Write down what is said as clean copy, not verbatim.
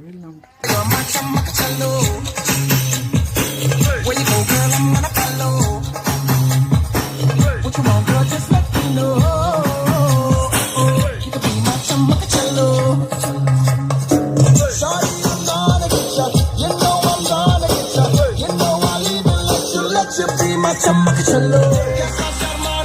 వెళ్ళాం. Where you go, girl? I'm gonna follow. What you want, girl?